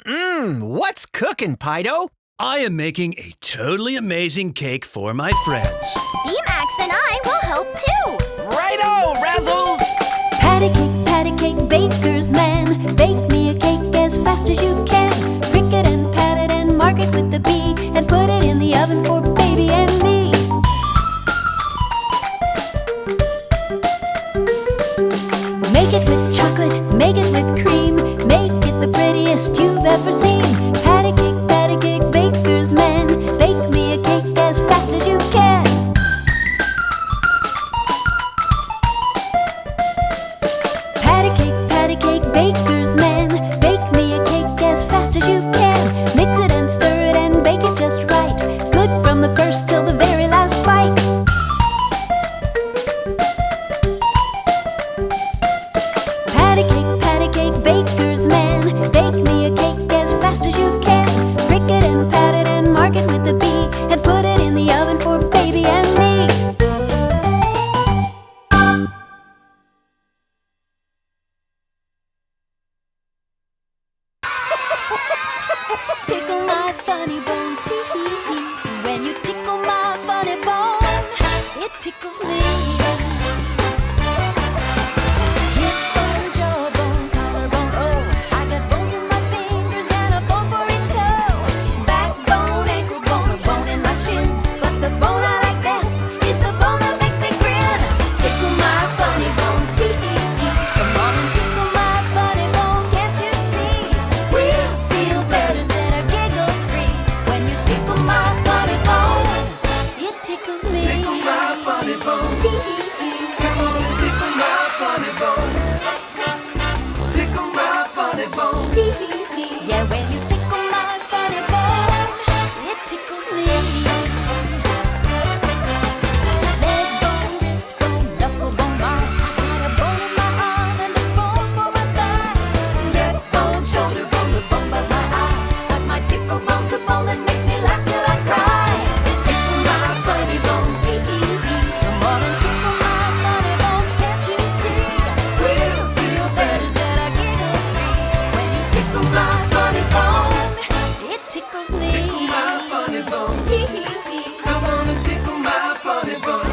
What's cooking, Pido? I am making a totally amazing cake for my friends. B-Max and I will help too. Righto, Razzles! Patty cake, baker's man. Bake me a cake as fast as you can. Prick it and pat it and mark it with the B, and put it in the oven for baby and me. Make it with chocolate, make it with cream, make it the prettiest you've ever seen. Patty cake, baker's man. Bake me a cake as fast as you can. Patty cake, baker's man. Bake me a cake as fast as you can. Mix it and stir it and bake it just right. Good from the first till the very last bite. Patty cake, baker's man. Bake me a cake as fast as you can. Prick it and pat it and mark it with the B, and put it in the oven for baby and me. Tickle my funny bone, tee-hee-hee. When you tickle my funny bone, it tickles me. Hip bone, jawbone, collarbone, oh, I got bones in my fingers and a bone for each toe. Backbone, ankle bone, a bone in my shin, but the bone I like best is the bone that makes me grin. Tickle my funny bone, tee-hee-hee. Come on and tickle my funny bone, can't you see? We'll feel better, said our giggles free. When you tickle my funny bone, it tickles me. Tickle my funny bone. Tee-hee-hee. Come on and tickle my funny bone. Tickle my funny bone. Tee-hee-hee. Yeah, when you tickle my funny bone, it tickles me. Leg bone, wrist bone, knuckle bone, my, I got a bone in my arm and a bone for my thigh. Neck bone, shoulder bone, the bone by my eye. But my tickle bone's the bone that makes me laugh till I cry. Tickle my funny bone, tee-hee-hee. Come on and tickle my funny bone, can't you see? We'll feel better, said our giggles free. When you tickle my funny bone, it tickles me. Tickle my funny bone. Tee-hee-hee. Come on and tickle my funny bone.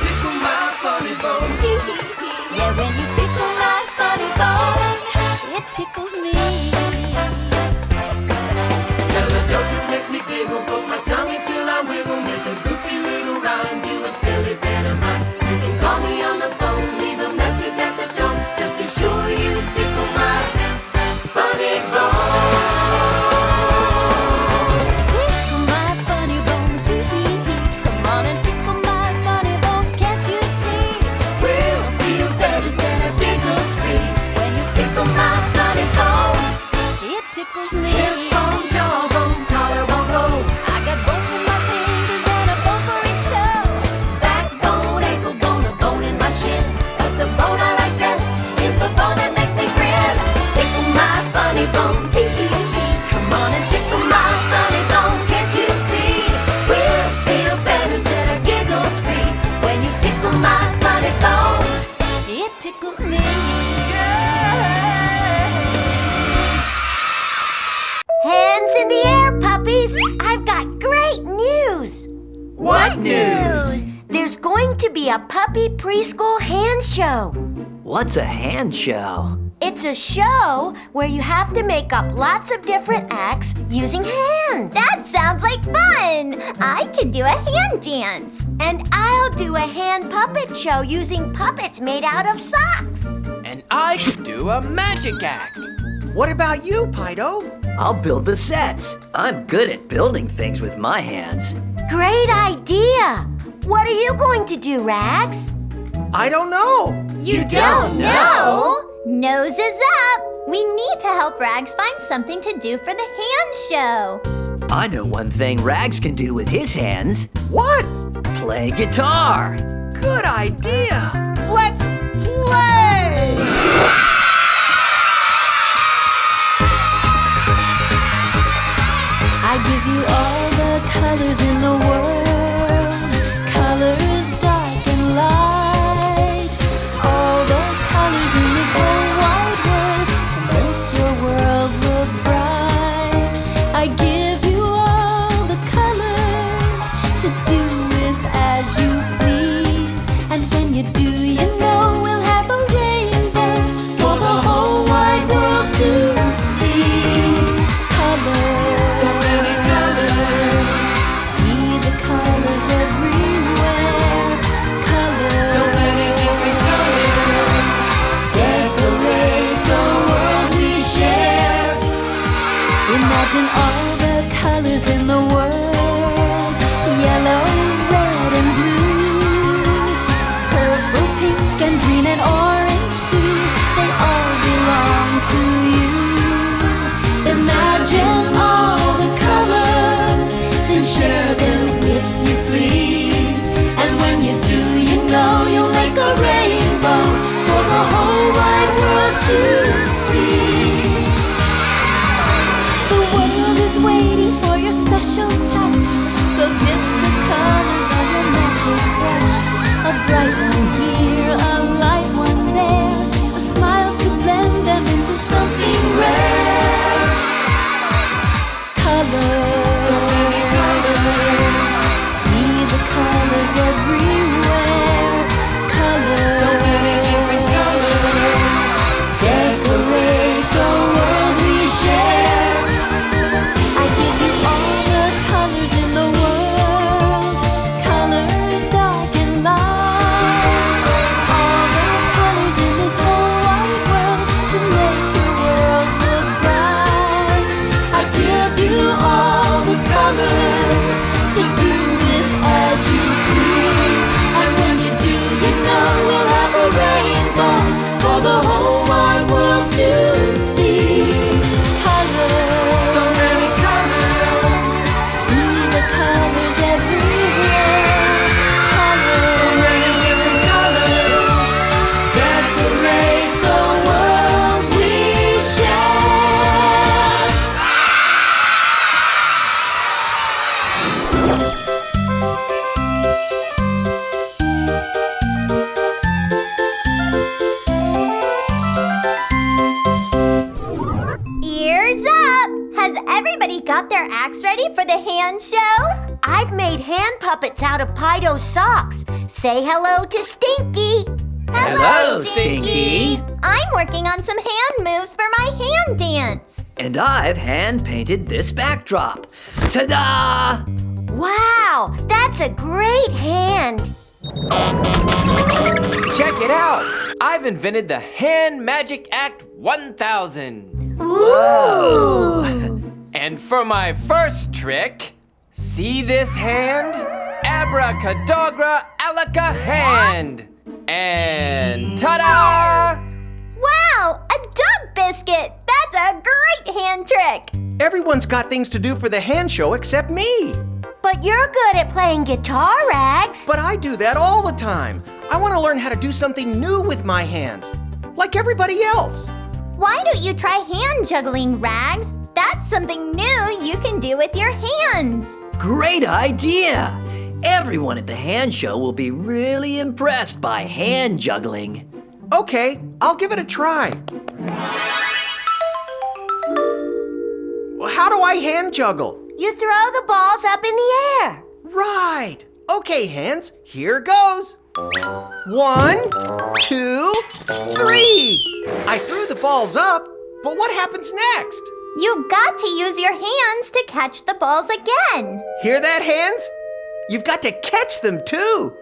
Tickle my funny bone. Tee-hee-hee. Yeah, when you tickle my funny bone, it tickles me. Tell a joke that makes me giggle. Poke my tummy till I wiggle. Make a goofy little rhyme. Do a silly pantomime. You can call me on the phone. Leave a message at the tone. Just be sure you tickle my funny bone. Tickle my funny bone, tee-hee-hee. Come on and tickle my funny bone, can't you see? We'll Feel better, said our giggles free. When you tickle my funny bone, it tickles me. hip bone, jawbone, collarbone, oh. I got bones in my fingers and a bone for each toe. Backbone, ankle bone, a bone in my shin, but the bone I like best is the bone that makes me grin. Tickle my funny bone, tee-hee-hee. Come on and tickle my funny bone, can't you see? We'll feel better, said our giggles free. When you tickle my funny bone, it tickles me. Hands in the air, puppies! I've got great news! What news? There's going to be a puppy preschool hand show. What's a hand show? It's a show where you have to make up lots of different acts using hands. That sounds like fun! I could do a hand dance. And I'll do a hand puppet show using puppets made out of socks. And I could do a magic act. What about you, Pido? I'll build the sets. I'm good at building things with my hands. Great idea! What are you going to do, Rags? I don't know. You don't know? Nose is up! We need to help Rags find something to do for the hand show. I know one thing Rags can do with his hands. What? Play guitar. Good idea. Let's play! I give you all the colors in the world, colors dark and light, all the colors in this whole wide world to make your world Imagine all the colors in the world. Yellow, red, and blue. Purple, pink, and green, and orange too. They all belong to you. Imagine all the colors, then share them if you please. And when you do, you know you'll make a rainbow for the whole wide world to see. The world is waiting for your special touch, so dip the colors on your magic brush. A bright one here, a light one there, a smile to blend them into something rare. Colors, so many colors, see the colors everywhere. Colors, so many different colors, decorate the world we share. I give you all the colors in the world, colors dark and light. All the colors in this whole wide world to make the world look bright. I give you all the colors to do with as you please. And when you do, you know we'll have a rainbow for the whole wide world to see. Colors, so many colors, see the colors everywhere. Colors, so many different colors, decorate the world we share. Ears up! Has everybody got their acts ready for the hand show? I've made hand puppets out of Pido's socks. Say hello to Stinky. Hello, Stinky. I'm working on some hand moves for my hand dance. And I've hand-painted this backdrop. Ta-da! Wow, that's a great hand. Check it out! I've invented the Hand Magic Act 1000. Ooh! And for my first trick, see this hand? Abracadabra alaka hand. And ta-da! Wow, a dog biscuit! That's a great hand trick. Everyone's got things to do for the hand show except me. But you're good at playing guitar, Rags. But I do that all the time. I want to learn how to do something new with my hands, like everybody else. Why don't you try hand juggling, Rags? That's something new you can do with your hands. Great idea! Everyone at the hand show will be really impressed by hand juggling. Okay, I'll give it a try. How do I hand juggle? You throw the balls up in the air. Right. Okay, hands, here goes. 1, 2, 3. I threw the balls up, but what happens next? You've got to use your hands to catch the balls again. Hear that, hands? You've got to catch them too.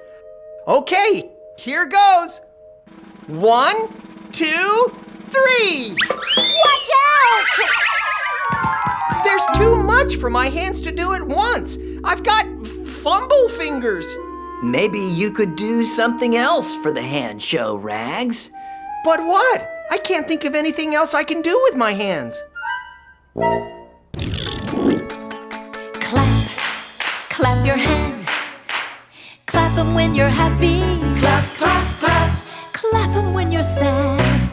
Okay, here goes. 1, 2, 3. Watch out! There's too much for my hands to do at once. I've got fumble fingers. Maybe you could do something else for the hand show, Rags. But what? I can't think of anything else I can do with my hands. Clap, clap your hands. Clap them when you're happy. Clap, clap, clap. Clap them when you're sad.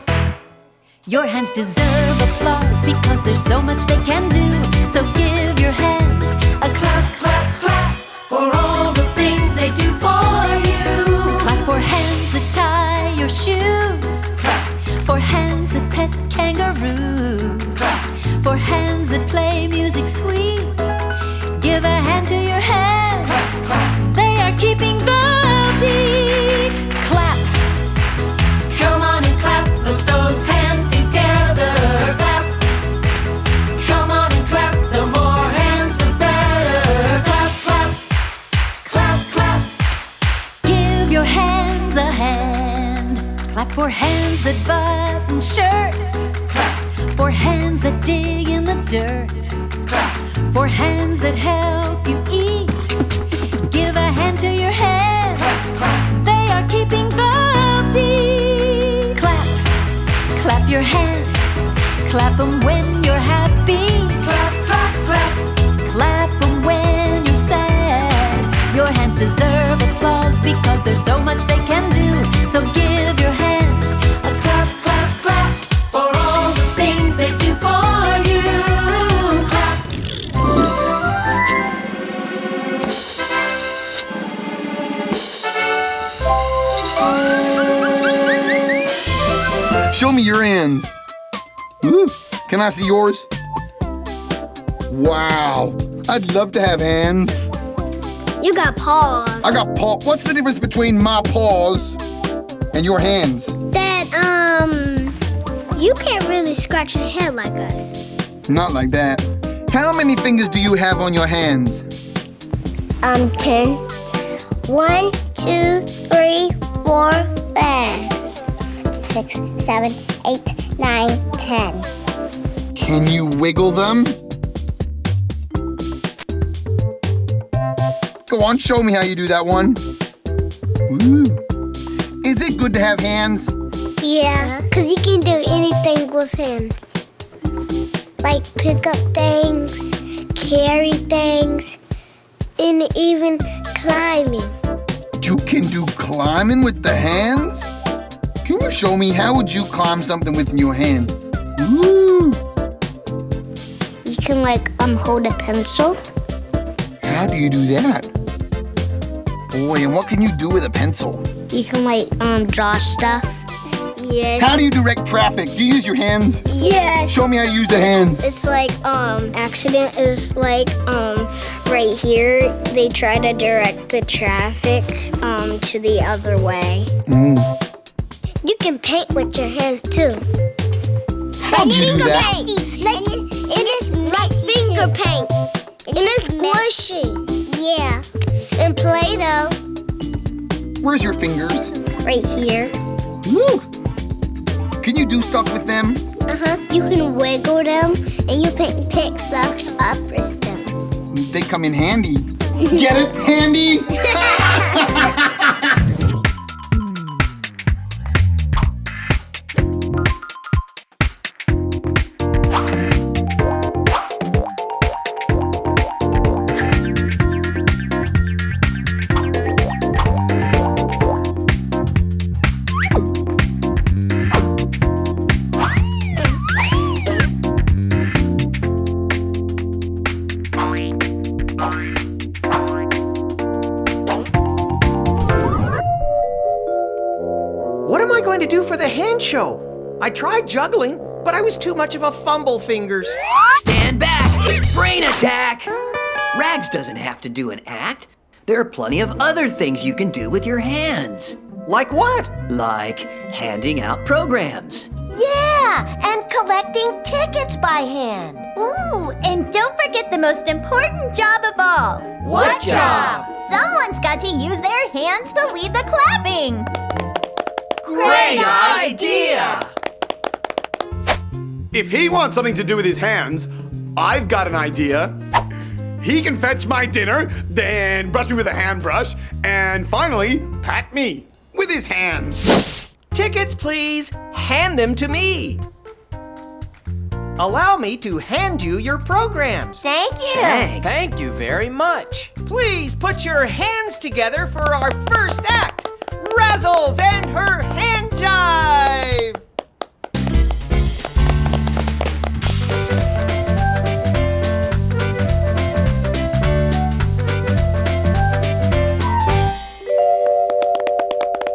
Your hands deserve applause because there's so much they can do. So give your hands a clap, clap, clap For all the things they do for you. clap for hands that tie your shoes. Clap, For hands that pet kangaroo. clap. For hands that play music sweet. Give a hand to your hands. Clap, clap. They are keeping the beat. Clap. Come on and clap, put those hands together. Clap. Come on and clap, the more hands the better. dirt. For hands that help you eat, give a hand to your hands. They are keeping the beat. Clap, clap your hands. Clap them when you're happy. Clap, clap, clap. Clap them when you're sad. Your hands deserve applause because there's so much they can do. So give your hands a clap, clap, clap for all the things they do for you. Clap. Show me your hands. Ooh, can I see yours? Wow, I'd love to have hands. You got paws. I got paws. What's the difference between my paws and your hands? That, you can't really scratch your head like us. Not like that. How many fingers do you have on your hands? 10. 1, 2, 3, 4, 5, 6, 7, 8, 9, 10. Can you wiggle them? Go on, show me how you do that one. Ooh. Is it good to have hands? Yeah, because you can do anything with hands. Like pick up things, carry things, and even climbing. You can do climbing with the hands? Can you show me how would you climb something with your hand? Ooh. You can hold a pencil. How do you do that? Boy, and what can you do with a pencil? You can draw stuff. Yes. How do you direct traffic? Do you use your hands? Yes. Show me how you use the hands. It's accident is right here. They try to direct the traffic to the other way. You can paint with your hands too. How do you do that? And it's like finger paint. And it's squishy. Yeah. And Play-Doh. Where's your fingers? Right here. Ooh. Can you do stuff with them? You can wiggle them and you can pick stuff up with them. They come in handy. Get it? Handy? What am I going to do for the hand show? I tried juggling, but I was too much of a fumble fingers. Stand back! Brain attack! Rags doesn't have to do an act. There are plenty of other things you can do with your hands. Like what? Like handing out programs. Yeah, and collecting tickets by hand. Ooh, and don't forget the most important job of all. What job? Someone's got to use their hands to lead the clapping. Great idea! If he wants something to do with his hands, I've got an idea. He can fetch my dinner, then brush me with a hand brush, and finally, pat me with his hands. Tickets, please. Hand them to me. Allow me to hand you your programs. Thank you. Thanks. Thank you very much. Please put your hands together for our first act, Razzles and her hand jive.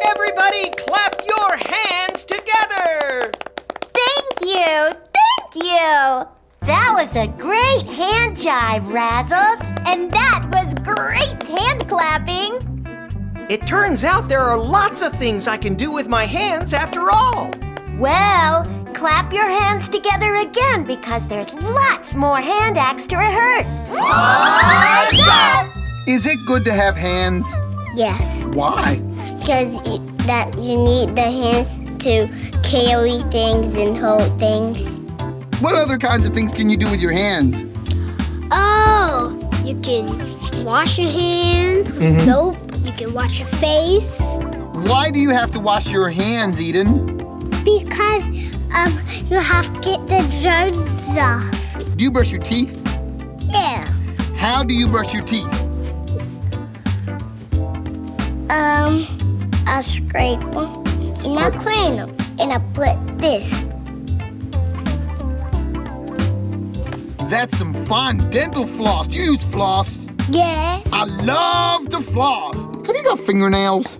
Everybody clap your hands together. Thank you. Thank you. That was a great hand jive, Razzles. And that was great hand clapping. It turns out there are lots of things I can do with my hands after all. Well, clap your hands together again because there's lots more hand acts to rehearse. Is it good to have hands? Yes, Why? because you need the hands to carry things and hold things. What other kinds of things can you do with your hands? Oh, you can wash your hands with soap. You can wash your face. Why do you have to wash your hands, Eden? Because you have to get the germs off. Do you brush your teeth? Yeah. How do you brush your teeth? I scrape them and I clean them and I put this. That's some fine dental floss. Do you use floss? Yeah. I love to floss. Have you got fingernails?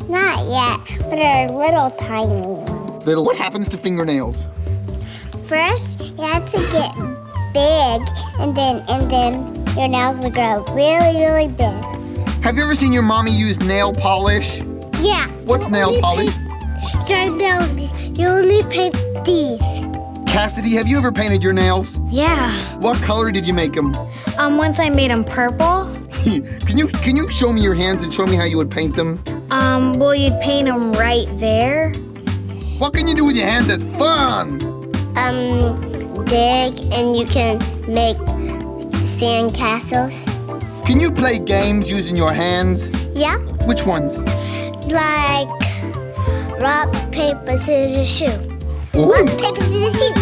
Not yet, but they're little tiny ones. Little. What happens to fingernails? First, you have to get big, and then your nails will grow really, really big. Have you ever seen your mommy use nail polish? Yeah. What's nail polish? Your nails, you only paint these. Cassidy, have you ever painted your nails? Yeah. What color did you make them? Once I made them purple. Can you show me your hands and show me how you would paint them? Well, you'd paint them right there. What can you do with your hands that's fun? Dig, and you can make sand castles. Can you play games using your hands? Yeah. Which ones? Like rock, paper, scissors, shoot. Ooh. Rock, paper, scissors, shoot.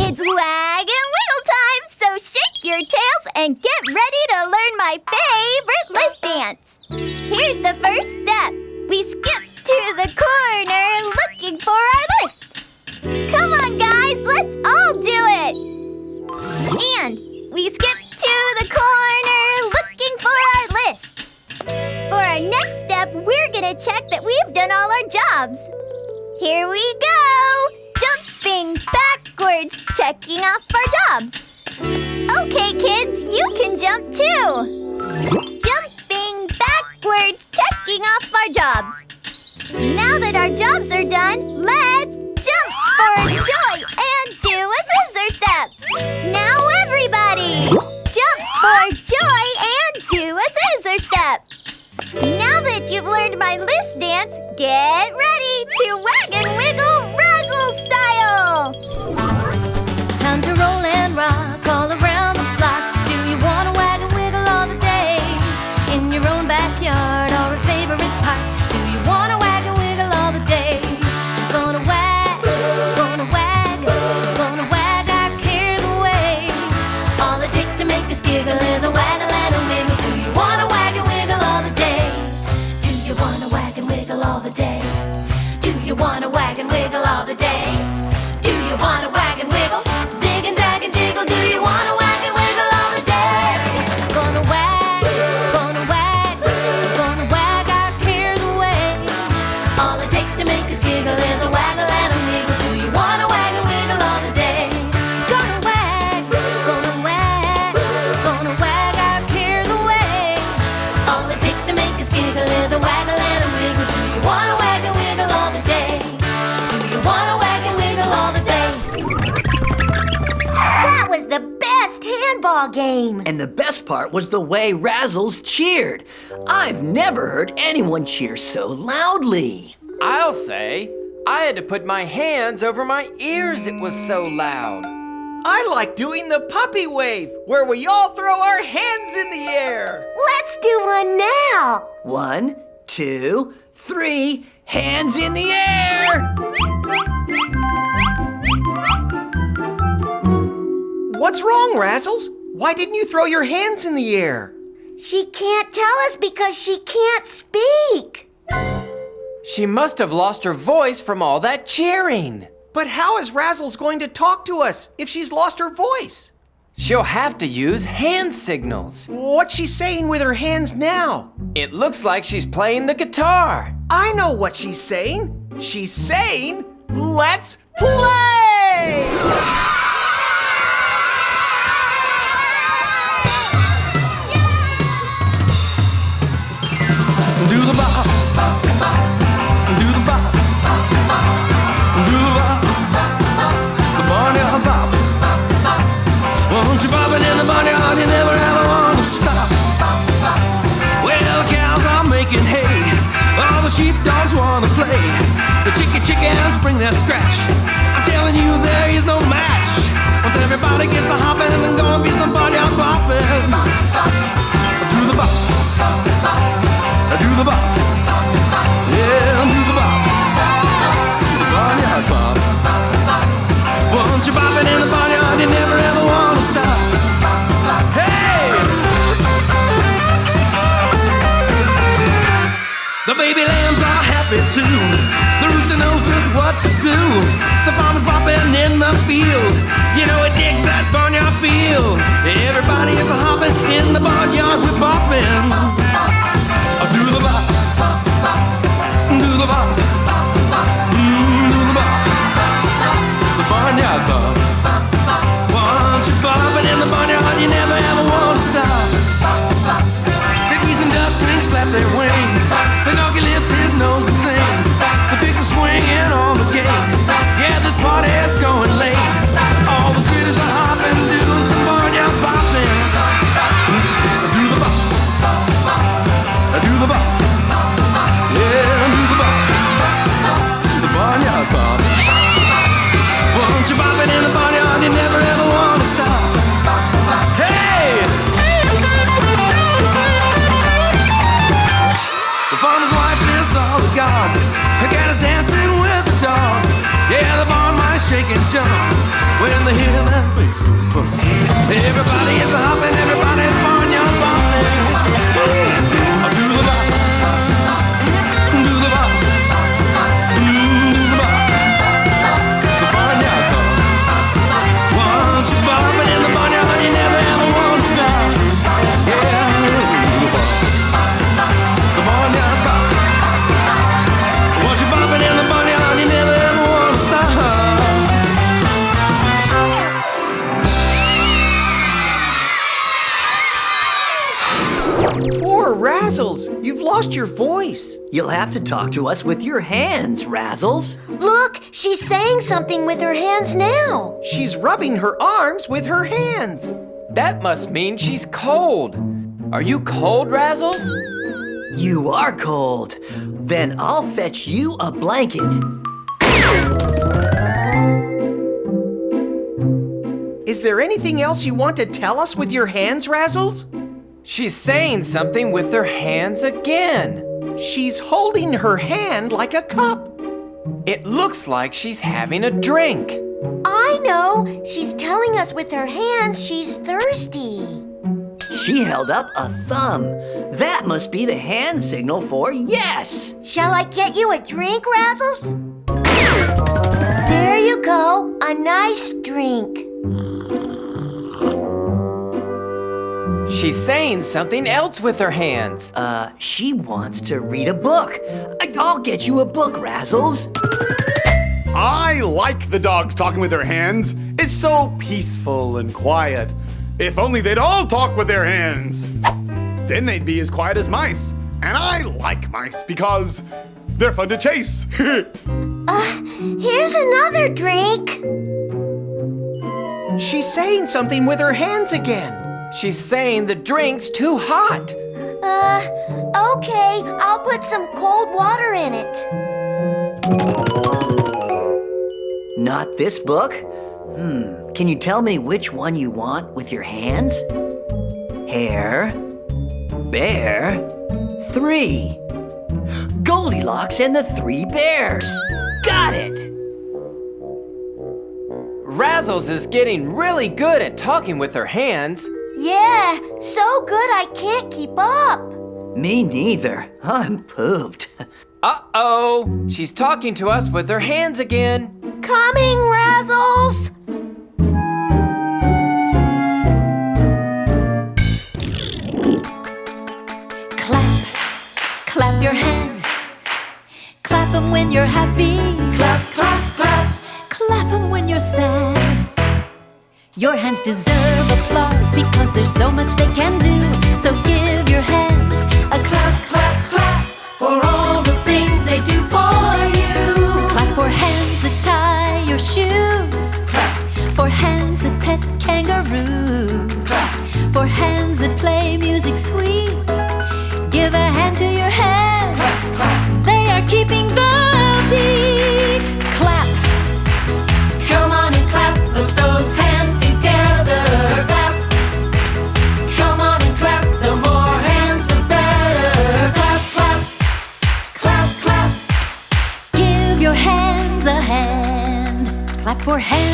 It's wag and wiggle time, so shake your tails and get ready to learn my favorite list dance. Here's the first step. We skip to the corner looking for our list. Come on, guys, let's all do it. And we skip to the corner looking for our list. For our next step, we're gonna check that we've done all our jobs. Here we go! Jumping backwards, checking off our jobs. Okay, kids, you can jump too. Jumping backwards, checking off our jobs. Now that our jobs are done, let's jump for joy and do a scissor step. Now everybody, jump for joy and do a scissor step. Now that you've learned my list dance, get ready to wag and wiggle Razzles style. Time to roll and rock all around the block. Do you want to wag and wiggle all the day? In your own backyard or a favorite park? Do you want to wag and wiggle all the day? Gonna wag, gonna wag, gonna wag our cares away. All it takes to make us giggle is a waggle and a wiggle. Do you want to wag and wiggle all the day? Do you want to wag and wiggle all the day? Do you want to wag and wiggle all the day? Do you want to wag and wiggle? Zig and zag and jiggle. Do you want to wag and wiggle all the day? Gonna wag, gonna wag, gonna wag our cares away. All it takes to make us giggle is a waggle and a wiggle. Do you want to wag and wiggle all the day? Gonna wag, gonna wag, gonna wag our cares away. All it takes to make us giggle is a waggle and a wiggle. Do you want to wag and wiggle all the day? Do you want to wag and wiggle all the day? That was the best handball game. And the best part was the way Razzles cheered. I've never heard anyone cheer so loudly. I'll say, I had to put my hands over my ears, it was so loud. I like doing the puppy wave, where we all throw our hands in the air. Let's do one now. 1, 2, 3, hands in the air! What's wrong, Razzles? Why didn't you throw your hands in the air? She can't tell us because she can't speak. She must have lost her voice from all that cheering. But how is Razzles going to talk to us if she's lost her voice? She'll have to use hand signals. What's she saying with her hands now? It looks like she's playing the guitar. I know what she's saying. She's saying, let's play! Do the bop, bop, bop. Do the bop, bop, bop. Do the bop, bop, bop. The barnyard bop, bop, bop. Won't you bop it in the barnyard? You never ever want to stop. Bop, bop. Well, cows are making hay. All the sheepdogs want to play. The chickens bring that scratch. I'm telling you. Everybody gets to hopping and gonna be some barnyard bopping. Do the bop. Do the bop. Yeah, do the bop. The barnyard bop. Once you're bopping in the barnyard, you never ever want to stop. Hey! The baby lambs are happy too. The rooster knows just what to do. The farmer's bopping in the field. You know it digs that barnyard field. Everybody is hopping in the barnyard with bopping. Do the bop. Do the bop. Do the bop. The barnyard bop. Once you're bopping in the barnyard, you never ever want to stop. The geese and ducklings flap their wings. The donkey lifts his nose and sings. The pigs are swinging on the gate. Yeah, this party's going late. All the critters are hopping, doing some barnyard bopping. Do the bop. Do the bop. Yeah, do the bop. The barnyard bop. Once you're bopping in the barnyard, you never ever want to stop. Hey! The farmer's wife is all we got. Her cat is dancing with the dog. Yeah, the barn mice shake and jump when they hear that bass go thump. Everybody is hopping, everybody's barnyard bopping. Do the bop. Do the bop. Do the bop. The barnyard bop. Once you're bopping in the barnyard, you never ever want to stop. Yeah, do the bop. The barnyard bop. Once you're bopping in the barnyard, you never ever want to stop. Poor Razzles, you've lost your voice. You'll have to talk to us with your hands, Razzles. Look, she's saying something with her hands now. She's rubbing her arms with her hands. That must mean she's cold. Are you cold, Razzles? You are cold. Then I'll fetch you a blanket. Is there anything else you want to tell us with your hands, Razzles? She's saying something with her hands again. She's holding her hand like a cup. It looks like she's having a drink. I know. She's telling us with her hands she's thirsty. She held up a thumb. That must be the hand signal for yes. Shall I get you a drink, Razzles? There you go. A nice drink. She's saying something else with her hands. She wants to read a book. I'll get you a book, Razzles. I like the dogs talking with their hands. It's so peaceful and quiet. If only they'd all talk with their hands. Then they'd be as quiet as mice. And I like mice because they're fun to chase. Here's another drink. She's saying something with her hands again. She's saying the drink's too hot. Okay, I'll put some cold water in it. Not this book? Can you tell me which one you want with your hands? Hare, bear, 3. Goldilocks and the 3 bears. Got it! Razzles is getting really good at talking with her hands. Yeah, so good I can't keep up. Me neither. I'm pooped. Uh-oh, she's talking to us with her hands again. Coming, Razzles! Clap, clap your hands. Clap 'em when you're happy. Clap, clap, clap. Clap 'em when you're sad. Your hands deserve applause because there's so much they can do. So give your hands a clap, clap, clap for all the things they do for you. Clap for hands that tie your shoes. Clap for hands that pet kangaroo. Clap for hands that play music sweet. Give a hand to your hands. Clap, clap. They are keeping the beat. Clap. Come on and clap, put those hands together.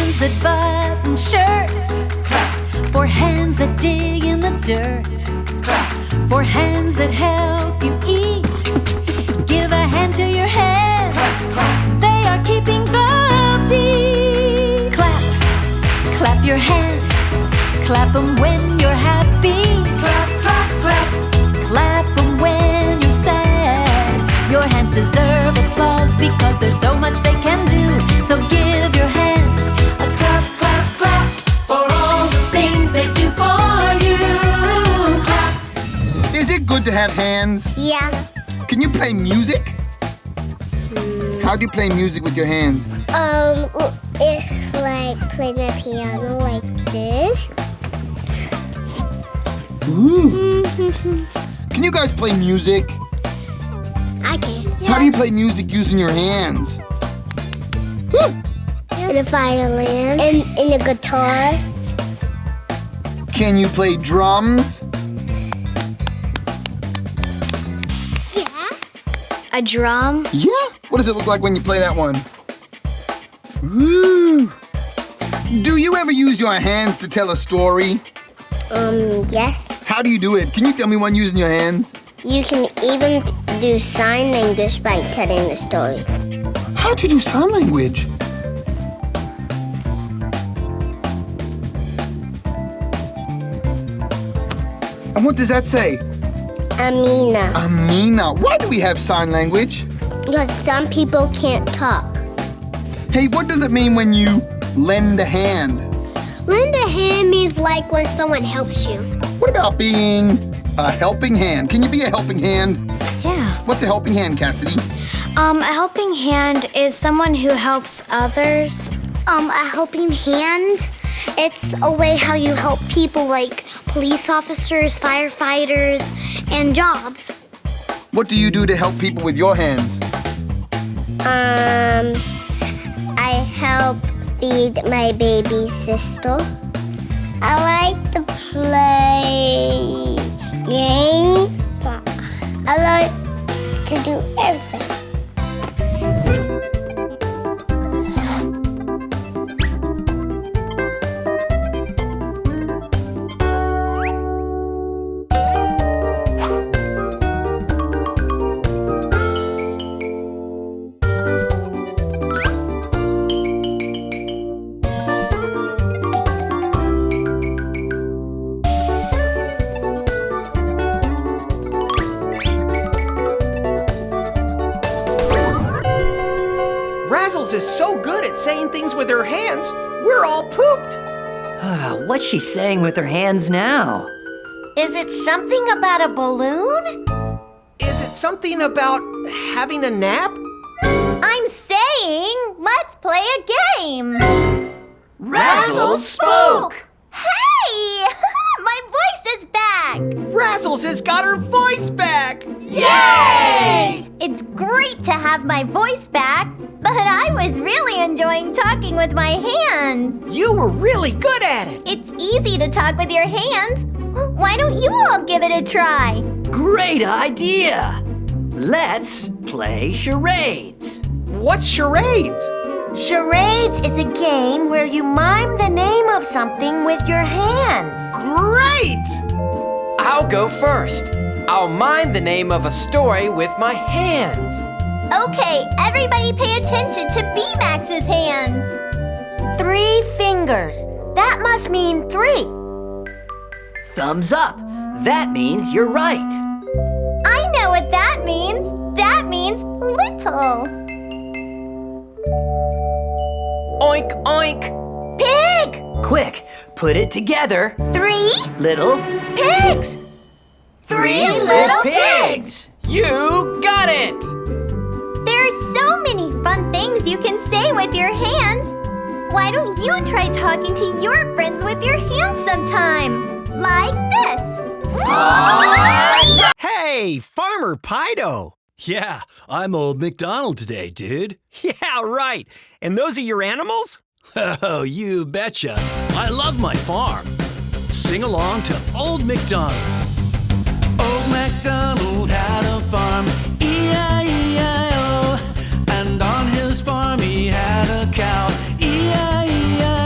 hands that button shirts. For hands that dig in the dirt. For hands that help you eat. Give a hand to your hands. They are keeping the beat. Clap, clap your hands. Clap them when you're happy. Clap, clap, clap. Clap them when you're sad. Your hands deserve applause because there's so much they can do. So give your hands a clap, clap, clap for all the things they do for you. Clap. Is it good to have hands? Yeah. Can you play music? How do you play music with your hands? If like playing the piano like this. Ooh. Can you guys play music? I can. How do you play music using your hands? And a violin. And a guitar. Can you play drums? Yeah. A drum? Yeah. What does it look like when you play that one? Woo. Do you ever use your hands to tell a story? Yes. How do you do it? Can you tell me one using your hands? You can even do sign language by telling the story. How do you do sign language? And what does that say? Amina. Amina. Why do we have sign language? Because some people can't talk. Hey, what does it mean when you lend a hand? Lend a hand means like when someone helps you. What about being a helping hand? Can you be a helping hand? Yeah. What's a helping hand, Cassidy? A helping hand is someone who helps others. A helping hand, it's a way how you help people like police officers, firefighters, and jobs. What do you do to help people with your hands? I help feed my baby sister. I like to play games. I like to do everything. Razzles is so good at saying things with her hands, we're all pooped. What's she saying with her hands now? Is it something about a balloon? Is it something about having a nap? I'm saying, let's play a game. Razzles spoke! Hey! My voice is back! Razzles has got her voice back! Yay! It's great to have my voice back, but I was really enjoying talking with my hands. You were really good at it. It's easy to talk with your hands. Why don't you all give it a try? Great idea! Let's play charades. What's charades? Charades is a game where you mime the name of something with your hands. Great! I'll go first. I'll mime the name of a story with my hands. Okay, everybody pay attention to B-Max's hands. 3 fingers. That must mean 3. Thumbs up. That means you're right. I know what that means. That means little. Oink, oink. Pig! Quick, put it together. 3 Little pigs. 3 little pigs. You got it! There's so many fun things you can say with your hands. Why don't you try talking to your friends with your hands sometime? Like this. Hey, Farmer Pido. Yeah, I'm Old MacDonald today, dude. Yeah, right. And those are your animals? Oh, you betcha. I love my farm. Sing along to Old MacDonald. Old MacDonald had a farm, E-I-E-I-O. And on his farm he had a cow, E-I-E-I-O.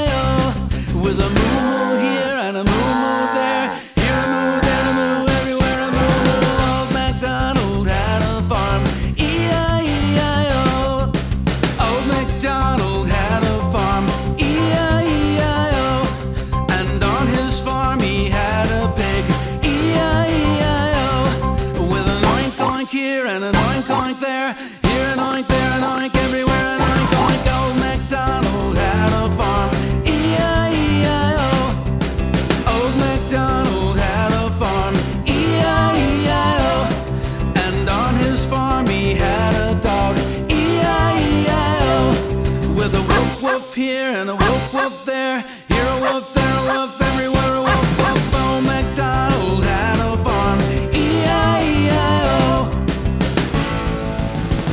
woof, woof there, here a woof, there a woof, everywhere a woof, woof. Old MacDonald had a farm, E-I-E-I-O.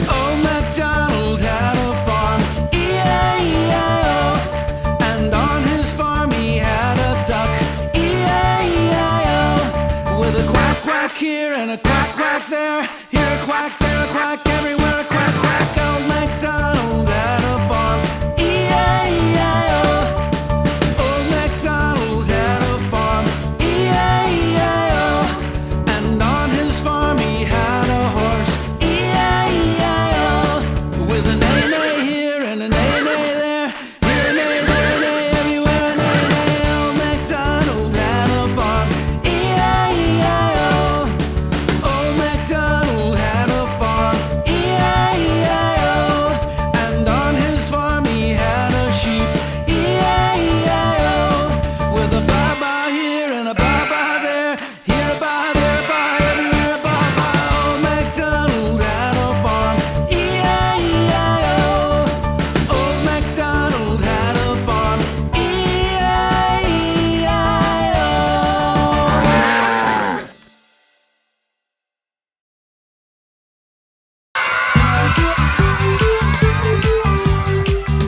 Old MacDonald had a farm, E-I-E-I-O. And on his farm he had a duck, E-I-E-I-O. With a quack, quack here and a quack, quack there, here a quack, there a quack, everywhere a quack, quack. Old MacDonald had a farm, E-I-E-I-O. Old MacDonald had a farm, E-I-E-I-O. And on his farm he had a horse, E-I-E-I-O. With a neigh-neigh here and a neigh-neigh there, here a neigh, there a neigh, everywhere a neigh-neigh. Old MacDonald had a farm, E-I-E-I-O. Old MacDonald had a farm, E-I-E-I-O. And on his farm he had a sheep, E-I-E-I-O. With a ba-ba here and a ba-ba there, here a ba, there a ba, everywhere a ba-ba. Old MacDonald had a farm, E-I-E-I-O. Old MacDonald had a farm, E-I-E-I-O.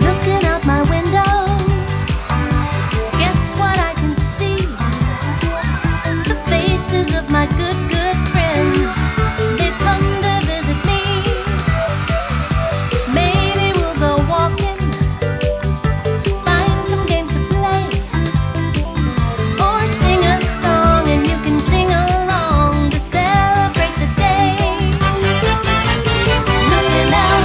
Looking out my window, guess what I can see? The faces of my good, good friends. They've come to visit me. Maybe we'll go walking, find some games to play, or sing a song and you can sing along to celebrate the day. Looking out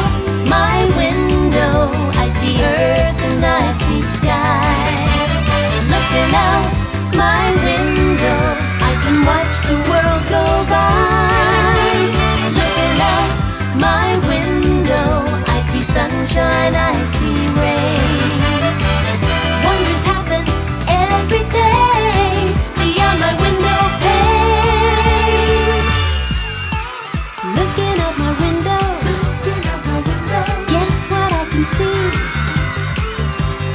my window, I see earth and I see sky. Looking out my window, I can watch the world go by. Looking out my window, I see sunshine, I see rain. Wonders happen every day beyond my window pane. Looking out my window, guess what I can see?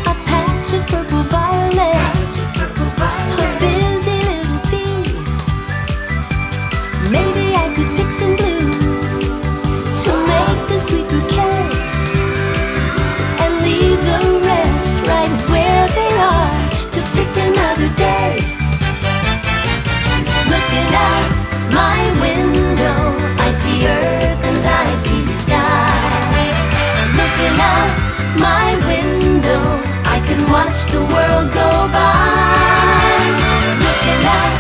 A patch of purple violets, a busy little bee. Maybe I could pick some blues to make a sweet bouquet and leave the rest right where they are to pick another day. Looking out my window, I see earth and I see sky. Looking out my window, I can watch the world go by. Looking out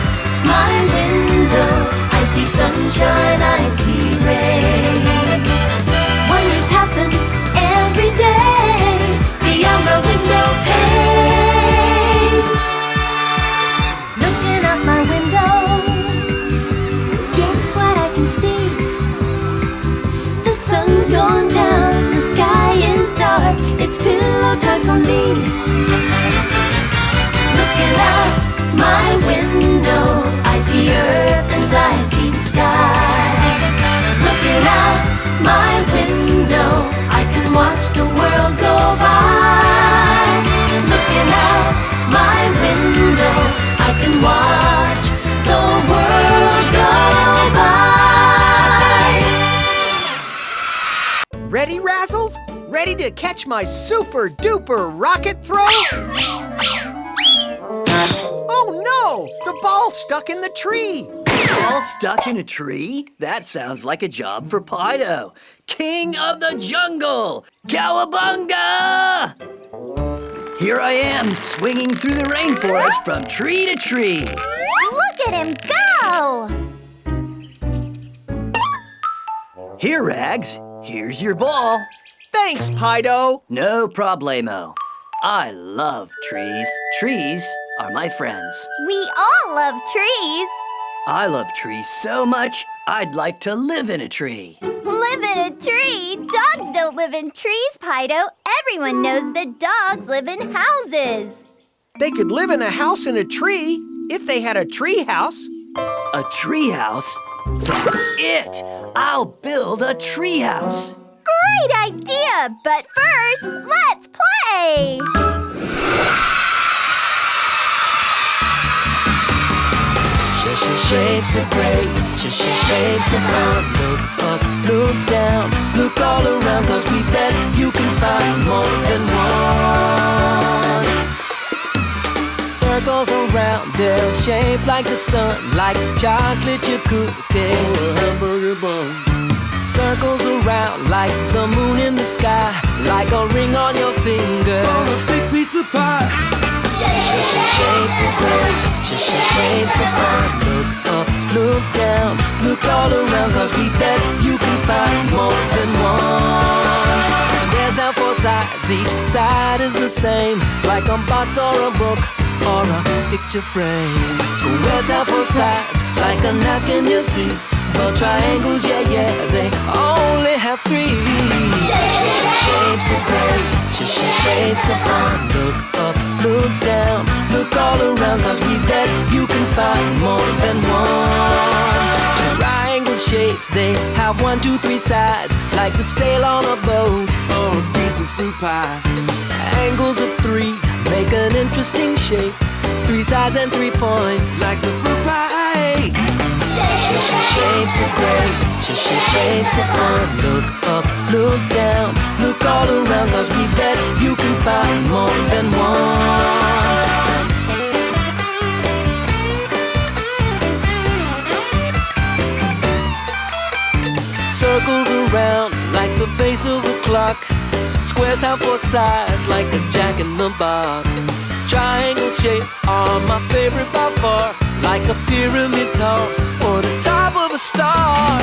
my window, I see sunshine, I see rain. Wonders happen every day beyond my window pane. Looking out my window, guess what I can see? The sun's gone down, the sky is dark, it's pillow time for me. Looking out my window, I see earth and I see sky. Looking out my window, I can watch the world go by. Looking out my window, I can watch the world go by. Ready, Razzles? Ready to catch my super duper rocket throw? Oh no! The ball's stuck in the tree! All stuck in a tree? That sounds like a job for Pido, king of the jungle! Cowabunga! Here I am, swinging through the rainforest from tree to tree. Look at him go! Here, Rags, here's your ball. Thanks, Pido! No problemo. I love trees. Trees are my friends. We all love trees. I love trees so much, I'd like to live in a tree. Live in a tree? Dogs don't live in trees, Pido. Everyone knows that dogs live in houses. They could live in a house in a tree if they had a tree house. A tree house? That's it! I'll build a tree house. great idea, but first, let's play! Shapes are great, shapes are fun. Look up, look down, look all around, 'cause we bet you can find more than one. Circles around, they're shaped like the sun, like chocolate chip cookies or a hamburger bun. Circles around like the moon in the sky, like a ring on your finger or a big pizza pie. Shapes are great, shapes are fun. Look up, look down, look all around, 'cause we bet you can find more than one. Squares have 4 sides, each side is the same, like a box or a book or a picture frame. Squares have 4 sides, like a napkin you see, but triangles, yeah, they only have 3. Shapes are great, shapes are fun. Look up, look down, look all around, 'cause we bet you can find more than one. Triangle shapes, they have 1, 2, 3 sides, like the sail on a boat or a piece of fruit pie. Angles of 3 make an interesting shape, 3 sides and 3 points, like the fruit pie. Shapes are great, shapes are fun. Look up, look down, look all around, 'cause we bet you can find more than one. Circles around like the face of a clock. Squares have 4 sides, like a jack in the box. Triangle shapes are my favorite by far, like a pyramid tall or the top of a star.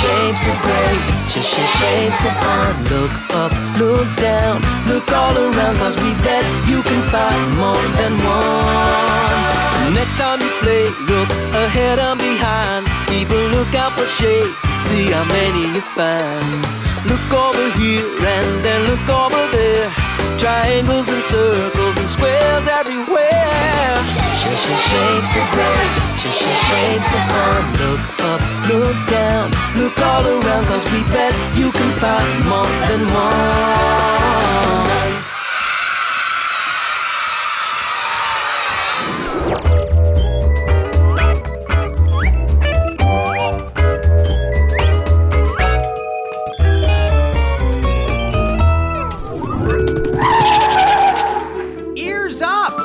Shapes are great, shapes are fun. Look up, look down, look all around, 'cause we bet you can find more than one. Next time you play, look ahead and behind. People look out for shapes, see how many you find. Look over here and then look over there. Triangles and circles and squares everywhere. Shapes are great, shapes are fun. Look up, look down, look all around, 'cause we bet you can find more than one.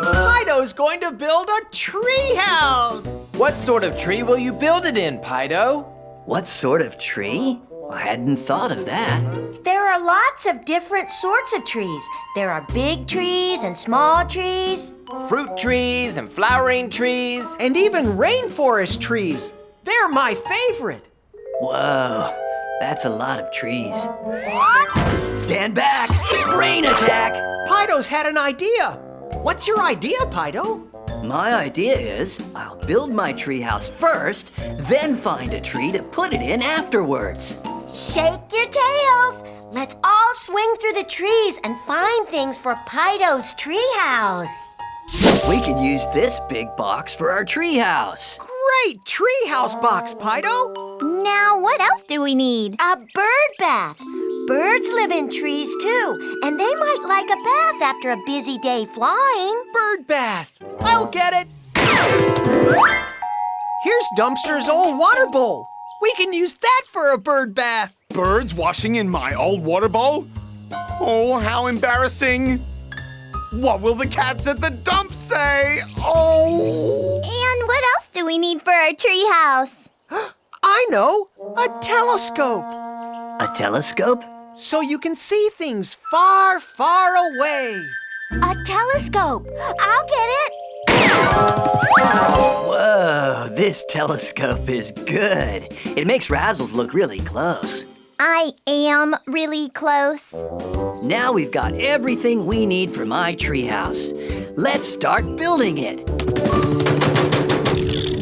Pido's going to build a treehouse! What sort of tree will you build it in, Pido? What sort of tree? I hadn't thought of that. There are lots of different sorts of trees. There are big trees and small trees. Fruit trees and flowering trees. And even rainforest trees. They're my favorite. Whoa, that's a lot of trees. Stand back! Brain attack! Pido's had an idea. What's your idea, Pido? My idea is I'll build my treehouse first, then find a tree to put it in afterwards. Shake your tails. Let's all swing through the trees and find things for Pido's treehouse. We can use this big box for our treehouse. Great treehouse box, Pido. Now, what else do we need? A bird bath. Birds live in trees too, and they might like a bath after a busy day flying. Bird bath. I'll get it. Here's Dumpster's old water bowl. We can use that for a bird bath. Birds washing in my old water bowl? Oh, how embarrassing. What will the cats at the dump say? Oh! And what else do we need for our treehouse? I know, a telescope. A telescope? So you can see things far, far away. A telescope. I'll get it. Whoa, this telescope is good. It makes Razzles look really close. I am really close. Now we've got everything we need for my treehouse. Let's start building it.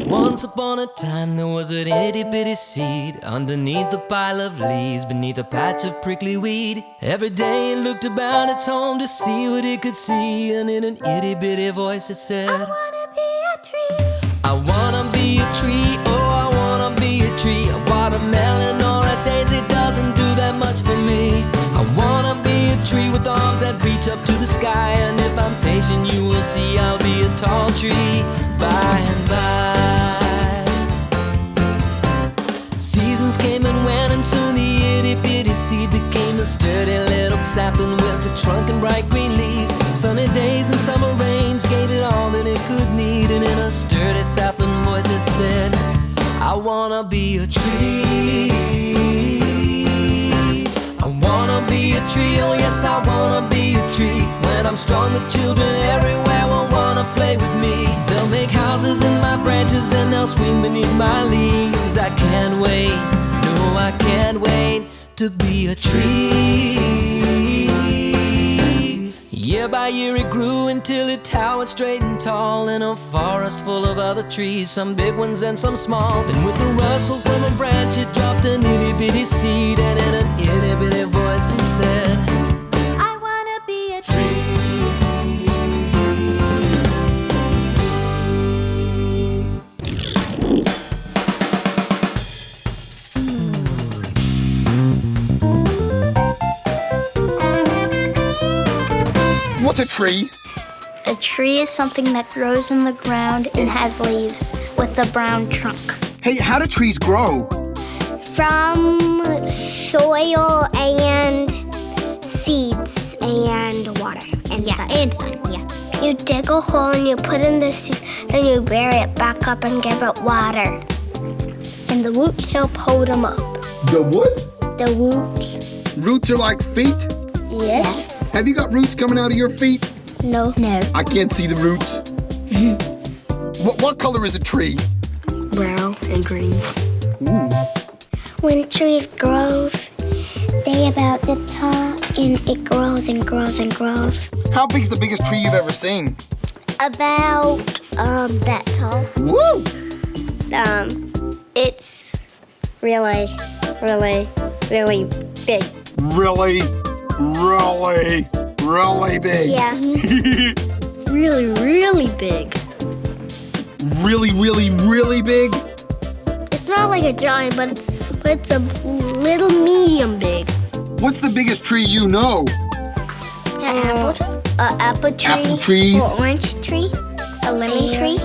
Once upon a time there was an itty-bitty seed underneath a pile of leaves, beneath a patch of prickly weed. Every day it looked about its home to see what it could see, and in an itty-bitty voice it said, I wanna be a tree. I wanna be a tree, oh I wanna be a tree. A watermelon or a daisy doesn't do that much for tree by and by. Seasons came and went, and soon the itty-bitty seed became a sturdy little sapling with a trunk and bright green leaves. Sunny days and summer rains gave it all that it could need, and in a sturdy sapling voice it said, I wanna be a tree. I wanna be a tree, oh yes, I wanna be a tree. When I'm strong, the children everywhere will wanna play with me. They'll make houses in my branches and they'll swing beneath my leaves. I can't wait, no, I can't wait to be a tree. Year by year it grew until it towered straight and tall in a forest full of other trees, some big ones and some small. Then with a rustle from a branch it dropped an itty-bitty seed, and in an itty-bitty voice it said, I wanna be a tree. What's a tree? A tree is something that grows in the ground and has leaves with a brown trunk. Hey, how do trees grow? From soil and seeds and water and sun. And sun, yeah. You dig a hole and you put in the seed, then you bury it back up and give it water. And the roots help hold them up. The what? The roots. Roots are like feet? Yes. Have you got roots coming out of your feet? No. No. I can't see the roots. What color is a tree? Brown and green. When trees grows, they about the top and it grows and grows and grows. How big's the biggest tree you've ever seen? About that tall. Woo! It's really, really, really big. Really big. Yeah. Really, really big. Really big? It's not like a giant, but it's a little medium big. What's the biggest tree you know? An apple tree? An apple tree. Apple trees. An orange tree. A lemon tree.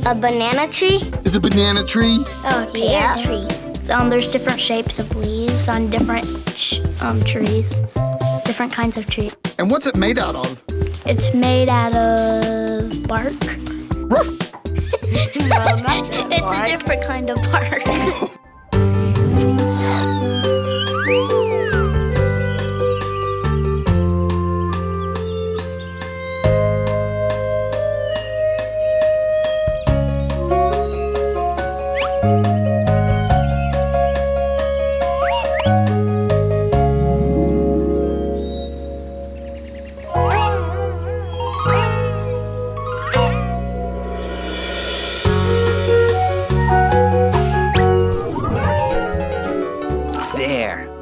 A banana tree. Is a banana tree? A pear tree. There's different shapes of leaves on different trees. Different kinds of trees. And what's it made out of? It's made out of bark. Ruff. It's a different kind of bark.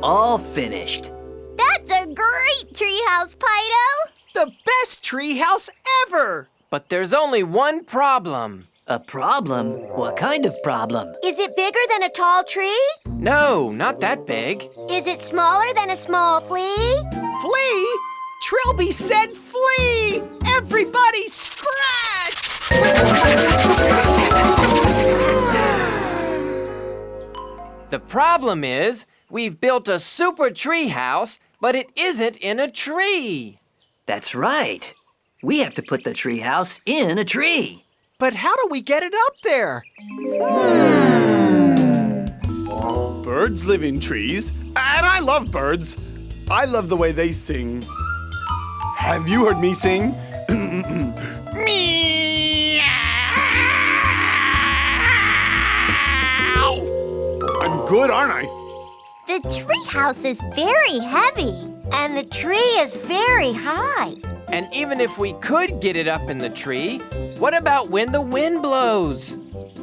All finished. That's a great treehouse, Pido. The best treehouse ever! But there's only one problem. A problem? What kind of problem? Is it bigger than a tall tree? No, not that big. Is it smaller than a small flea? Flea? Trilby said flee! Everybody scratch! The problem is, we've built a super tree house, but it isn't in a tree. That's right. We have to put the tree house in a tree. But how do we get it up there? Birds live in trees, and I love birds. I love the way they sing. Have you heard me sing? Meow! I'm good, aren't I? The treehouse is very heavy, and the tree is very high. And even if we could get it up in the tree, what about when the wind blows?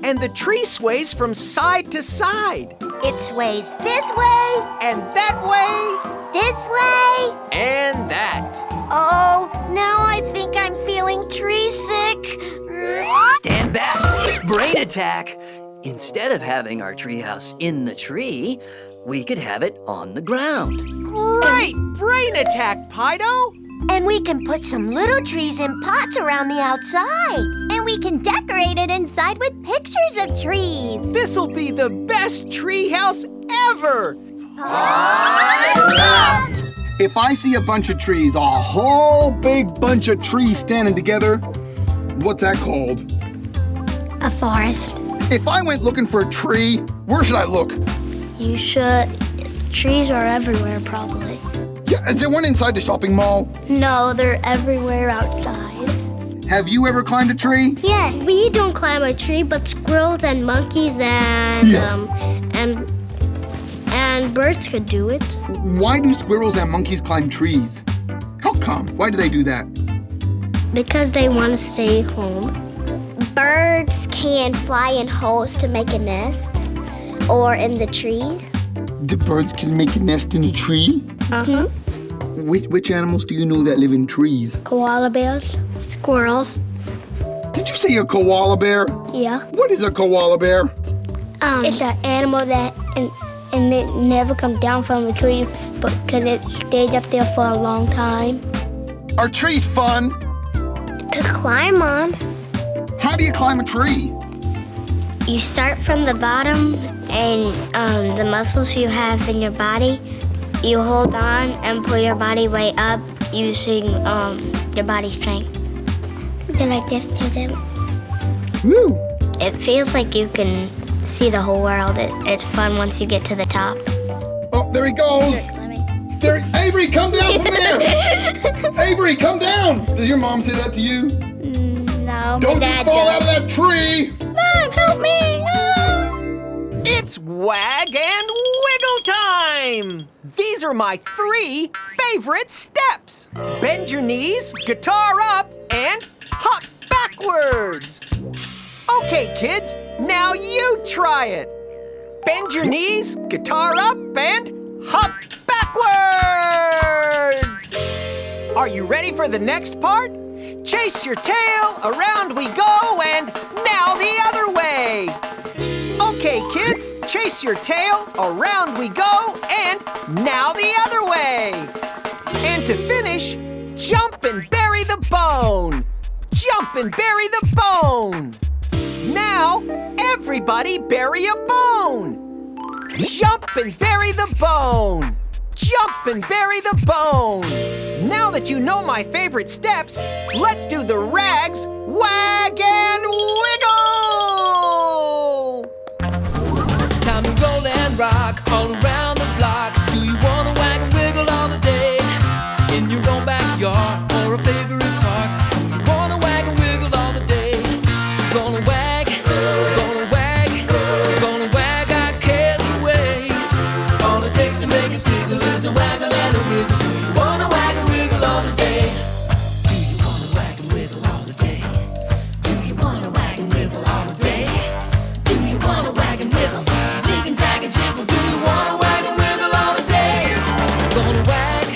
And the tree sways from side to side. It sways this way, And that way. this way. And that. Oh, now I think I'm feeling tree sick. Stand back. Brain attack. Instead of having our treehouse in the tree, we could have it on the ground. Great brain attack, Pido. And we can put some little trees in pots around the outside. And we can decorate it inside with pictures of trees. This'll be the best treehouse ever! If I see a bunch of trees, a whole big bunch of trees standing together, what's that called? A forest. If I went looking for a tree, where should I look? You should. Trees are everywhere, probably. Yeah, is there one inside the shopping mall? No, they're everywhere outside. Have you ever climbed a tree? Yes. We don't climb a tree, but squirrels and monkeys and birds could do it. Why do squirrels and monkeys climb trees? How come? Why do they do that? Because they want to stay home. Birds can fly in holes to make a nest or in the tree. The birds can make a nest in a tree? Uh-huh. Which animals do you know that live in trees? Koala bears, squirrels. Did you say a koala bear? Yeah. What is a koala bear? It's an animal that and it never comes down from a tree, but because it stays up there for a long time. Are trees fun? To climb on. How do you climb a tree? You start from the bottom, and the muscles you have in your body, you hold on and pull your body way up using your body strength. Go like this to them. Woo! It feels like you can see the whole world. It's fun once you get to the top. Oh, there he goes. There, Avery, come down from there. Avery, come down. Does your mom say that to you? No, Don't just fall out of that tree. Mom, help me. It's Wag and Wiggle time! These are my 3 favorite steps. Bend your knees, guitar up, and hop backwards. Okay, kids, now you try it. Bend your knees, guitar up, and hop backwards. Are you ready for the next part? Chase your tail, around we go, and now the other way. Okay, kids, chase your tail, around we go, and now the other way. And to finish, jump and bury the bone. Jump and bury the bone. Now, everybody bury a bone. Jump and bury the bone. Jump and bury the bone. Now that you know my favorite steps, let's do the rags, wag, and wiggle. Time to roll and rock all around the block. Do you wanna wag and wiggle all the day? In your own backyard or a favorite park? Do you wanna wag and wiggle all the day? Gonna wag, gonna wag, gonna wag our cares away. All it takes to make us giggle is a waggle and a wiggle. Do you wanna wag and wiggle all the day? Do you wanna wag and wiggle all the day? Do you wanna wag and wiggle all the day? Do you wanna wag and wiggle? Zig and zag and jiggle. Do you wanna wag and wiggle all the day? Gonna wag,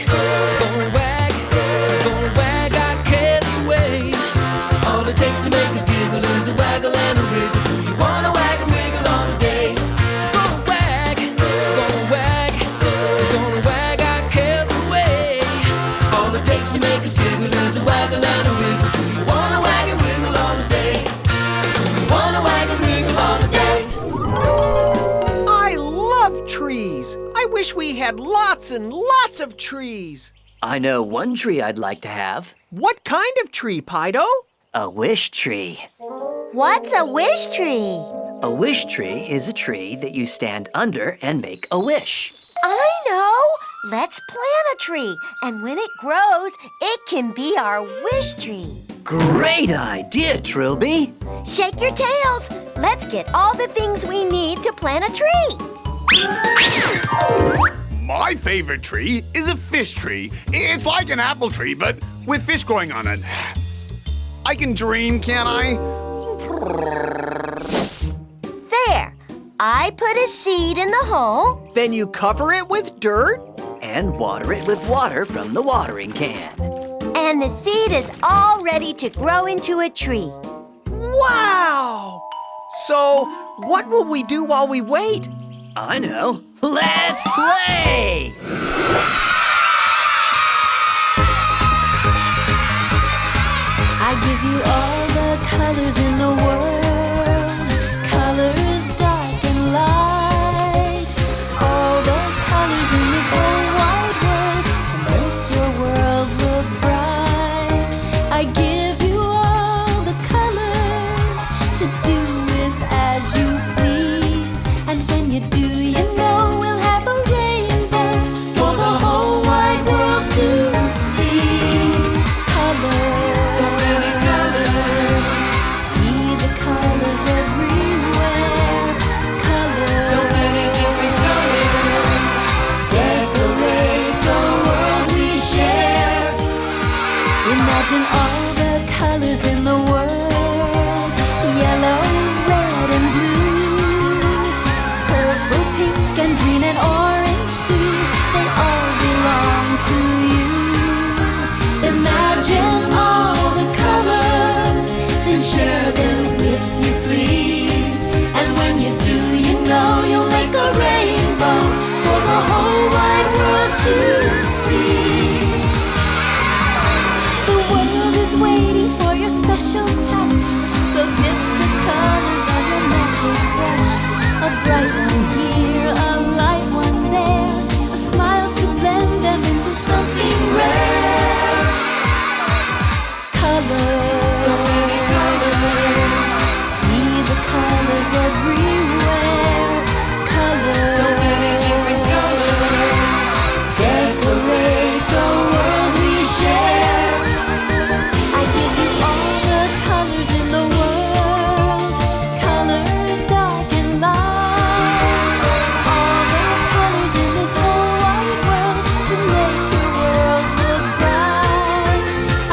gonna wag, gonna wag our cares away. All it takes to make us giggle is a waggle and a wiggle. Do you wanna wag and wiggle all the day? Gonna wag, gonna wag, gonna wag our cares away. All it takes to make us giggle is a waggle and a wiggle. Do you wanna wag and wiggle all the day? Do you wanna wag and wiggle all the day? I love trees. I wish we had lots and lots of trees. I know one tree I'd like to have. What kind of tree, Pido? A wish tree. What's a wish tree? A wish tree is a tree that you stand under and make a wish. I know. Let's plant a tree, and when it grows, it can be our wish tree. Great idea, Trilby. Shake your tails. Let's get all the things we need to plant a tree. My favorite tree is a fish tree. It's like an apple tree, but with fish growing on it. I can dream, can't I? There. I put a seed in the hole. Then you cover it with dirt. And water it with water from the watering can. And the seed is all ready to grow into a tree. Wow! So, what will we do while we wait? I know. Let's play! give you all the colors in the world, colors dark and light, all the colors in this whole wide world to make your world look bright. I give you all the colors to do with as you please, and when you do, you know we'll have a rainbow for the whole wide world to see. Colors, So many colors, see the colors everywhere. Colors, so many different colors. Decorate the world we share. imagine all the colors in the world, yellow, red, and blue, purple, pink, and green, and orange too. They all belong to you. Imagine all the colors, then share them if you please. And when you do, you know you'll make a rainbow for the whole wide world to see. The world is waiting for your special touch, so dip the colors on your magic brush. A bright one here, a light one there, a smile to blend them into something rare. Colors, So many colors, see the colors everywhere. Colors, so many different colors. Decorate the world we share. I give you all the colors in the world, colors dark and light, all the colors in this whole wide world to make your world look bright.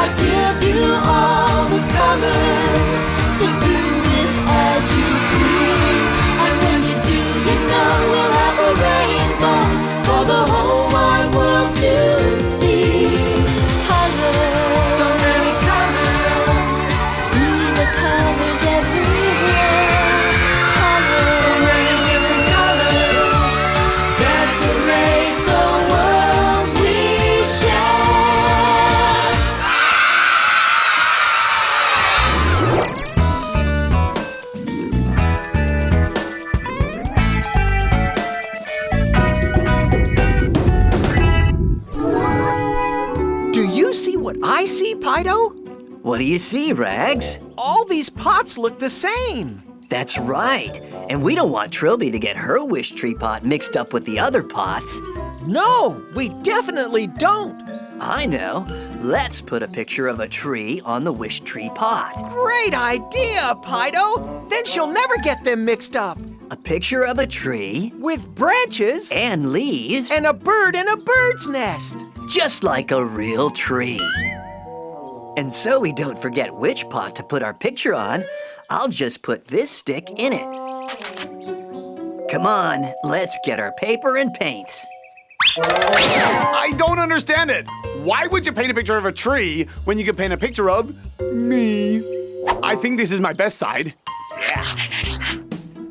I give you all the colors to do with as you please, and when you do, you know we'll have a rainbow for the whole wide world to see. Colors, So many colors, see the colors everywhere. Colors, so many different colors. Decorate the world we share. Do you see what I see, Pido? What do you see, Rags? All these pots look the same. That's right. And we don't want Trilby to get her wish tree pot mixed up with the other pots. No, we definitely don't. I know. Let's put a picture of a tree on the wish tree pot. Great idea, Pido. Then she'll never get them mixed up. A picture of a tree With branches and leaves, and a bird in a bird's nest. just like a real tree. And so we don't forget which pot to put our picture on, I'll just put this stick in it. Come on, let's get our paper and paints. I don't understand it. Why would you paint a picture of a tree when you could paint a picture of me? I think this is my best side.